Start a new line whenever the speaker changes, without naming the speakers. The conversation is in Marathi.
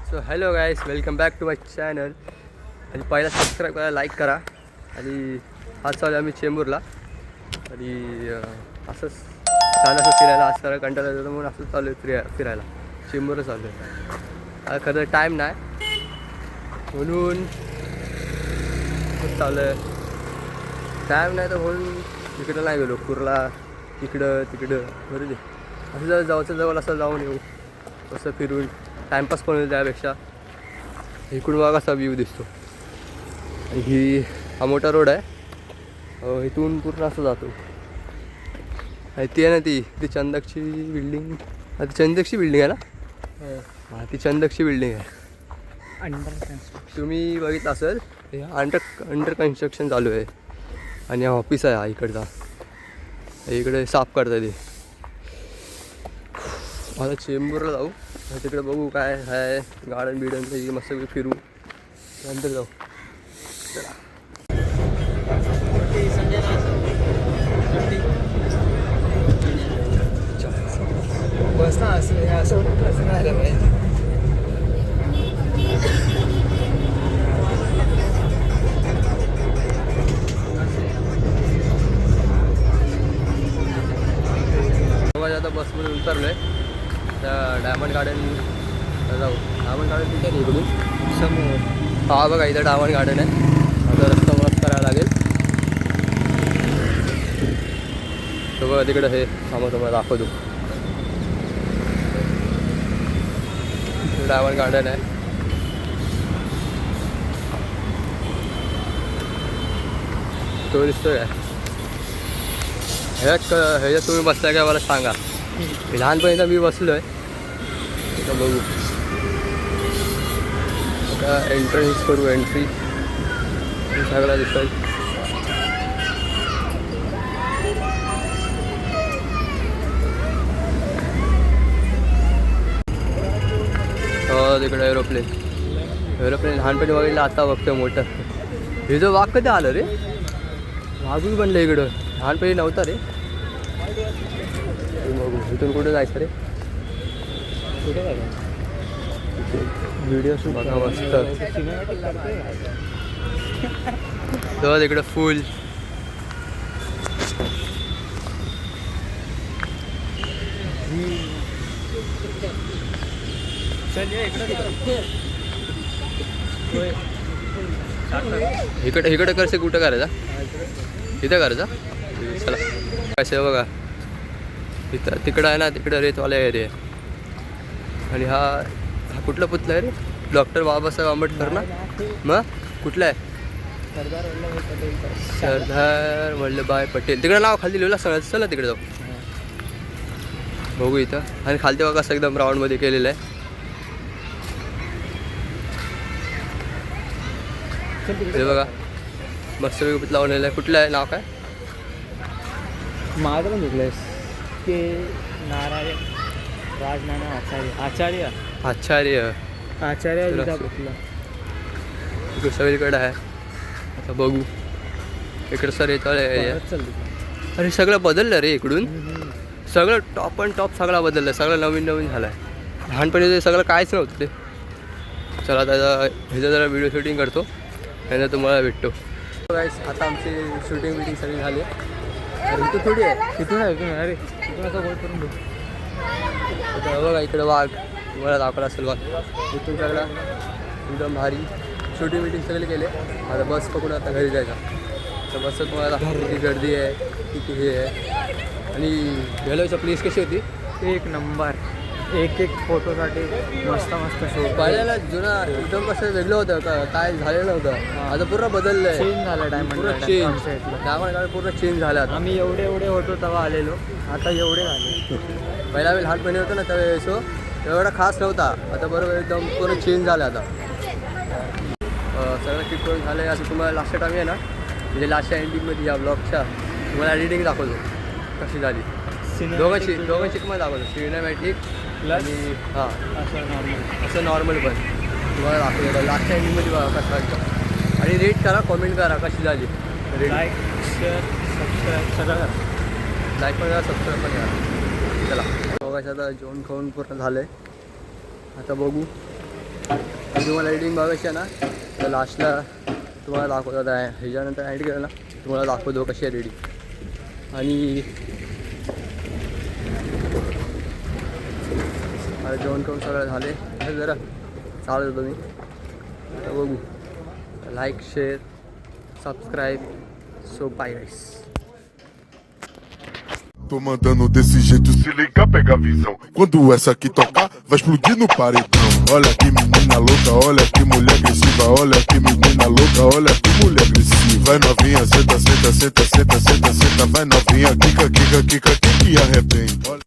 So hello guys, welcome back to my channel. आणि पहिला सबस्क्राईब करा, लाईक करा. आणि आज चालू आम्ही चेंबूरला. आणि असंच चालू असं फिरायला. आज सगळं कंटाळा येतो म्हणून असंच चालू आहे फिरायला. चेंबूरला चालू आहे. आता खरं टाईम नाही म्हणून चालू आहे. टाईम नाही तर म्हणून इकडं नाही गेलो. कुर्ला इकडं तिकडं बरं. असं जर जाऊचं जवळ असं जाऊन येऊ, कसं फिरून टाईमपास पण होईल. त्यापेक्षा इकडून बघा कसा व्ह्यू दिसतो. आणि ही हा मोठा रोड आहे. इथून पूर्ण असं जातो. आणि ती आहे ना, ती चंदकची बिल्डिंग. ती चंदकची बिल्डिंग आहे ना. हां, ती चंदकची बिल्डिंग आहे. तुम्ही बघितलं असेल, अंडर कन्स्ट्रक्शन चालू आहे. आणि हा ऑफिस आहे. हा इकडचा इकडे साफ करता ते. आता चेंबूरला जाऊ. तिकडे बघू काय आहे, गार्डन बिडन मस्त फिरू, नंतर जाऊ. चला.
बस ना असं राहिलं पाहिजे.
आता बसमध्ये उतरलो आहे. त्या डायमंड गार्डन जाऊ. डायमंड गार्डन कुठे आहे इकडून समोर? हा बघा, इथं डायमंड गार्डन आहे. आता रस्ता क्रॉस करायला लागेल. तर बघा तिकडं हे थांबा, तुम्हाला दाखवतो. डायमंड गार्डन आहे. तो दिसतोय काय? ह्याच्यात तुम्ही बसताय काय मला सांगा. लहानपणी तर मी बसलो आहे. तर बघू आता एंट्रन्स करू. एंट्री सगळा दिसेल. तिकडे एरोप्लेन लहानपणी बघितलं, आता बघतोय मोठं. हे जो वाघ कधी आलं रे? वाघही बनलं इकडं. लहानपणी नव्हता रे. बघू इथून कुठे जायचं रे?
कुठे जायचं?
व्हिडिओ शूट बघा मस्त. तेव्हा तिकडं फुल. इकडे इकडे करसे कुठं करायचा? इथं करायचा. चला कसे बघा, इथं तिकडं आहे ना, तिकडं रेतवाला एरिया आहे. आणि हा कुठला पुतला आहे रे? डॉक्टर बाबासाहेब आंबेडकर ना. मग कुठला आहे? सरदार वल्लभभाई पटेल. तिकडं नाव खाली लिहिलं सगळं. चला तिकडे जाऊ, बघू इथं. आणि खालती बघा कसं एकदम राऊंडमध्ये केलेलं आहे. हे बघा मस्त पुतला बनवलेला आहे. कुठलं आहे नाव काय?
माझं पण घेतलंयस की नारायण राजनाना आचार्य
सगळीकडे आहे. आता बघू इकडं सर येतो. अरे सगळं बदललं रे इकडून. सगळं टॉप अँड टॉप सगळं बदललं. सगळं नवीन नवीन झालं आहे. लहानपणी ते सगळं काहीच नव्हतं ते. चला त्याचा ह्याचं जरा व्हिडिओ शूटिंग करतो, त्यानंतर तुम्हाला भेटतो. गाईस, आता आमची शूटिंग बिटिंग सगळी झाली. इथं थोडी आहे, तिथून आहे. इथून अरे तिथून असं गोल करून घेऊ. आता बघा इकडं वाघ तुम्हाला दाखवला असेल. वाघ इथून सगळा एकदम भारी शूटिंग बिटिंग सगळे केले. आता बस पकडून आता घरी जायचा. तर बसचं तुम्हाला किती गर्दी आहे, किती हे आहे. आणि गेलोच्या प्लेस कशी होती?
एक नंबर. एक फोटोसाठी मस्त शूट.
पहिल्याला जुना एकदम कसं वेगळं होतं का, काय झालेलं नव्हतं. आता पूर्ण बदललं आहे.
चेंज झालं.
पूर्ण चेंज. डायमंड पूर्ण चेंज झाला.
आम्ही एवढे होतो तेव्हा आलेलो, आता एवढे झाले.
पहिला वेळ लहानपणी होतो ना त्यावेळेस एवढा खास नव्हता. आता बरोबर एकदम पूर्ण चेंज झालं. आता सगळं ट्रिप झालं आहे. असं तुम्हाला लास्ट टाइम आहे ना, म्हणजे लास्टच्या एंडिंगमध्ये या ब्लॉगच्या तुम्हाला एडिटिंग दाखवतो कशी झाली. दोघांची तुम्हाला दाखवतो. सिनेमॅटिक आणि हां असं नॉर्मल पण तुम्हाला दाखवतो. लास्टच्या एंडिंगमध्ये बघा कसं वाटतं. आणि रेट करा, कमेंट करा कशी झाली.
लाईक शेअर सबस्क्राईब सगळं करा.
लाईक पण करा, सबस्क्राईब पण करा. चला बघायचं. आता जेवण खाऊन पूर्ण झालं आहे. आता बघू तुम्हाला एडिटिंग बघायची आहे ना तर लास्टला तुम्हाला दाखवतात आहे. ह्याच्यानंतर एडिट केलं ना तुम्हाला दाखवतो कशी आहे एडिटिंग. आणि जेवण करून सगळं झाले जरा चालत होतो मी. आता बघू. Like share subscribe. So bye guys.
Tô mandando desse jeito, se liga, pega a visão. Quando essa aqui tocar, vai explodir no paredão. Olha que menina louca, olha que mulher agressiva. Olha que menina louca, olha que mulher agressiva. Vai novinha, senta, senta, senta, senta, senta, senta. Vai novinha, quica, quica, quica, quica e arrebenta.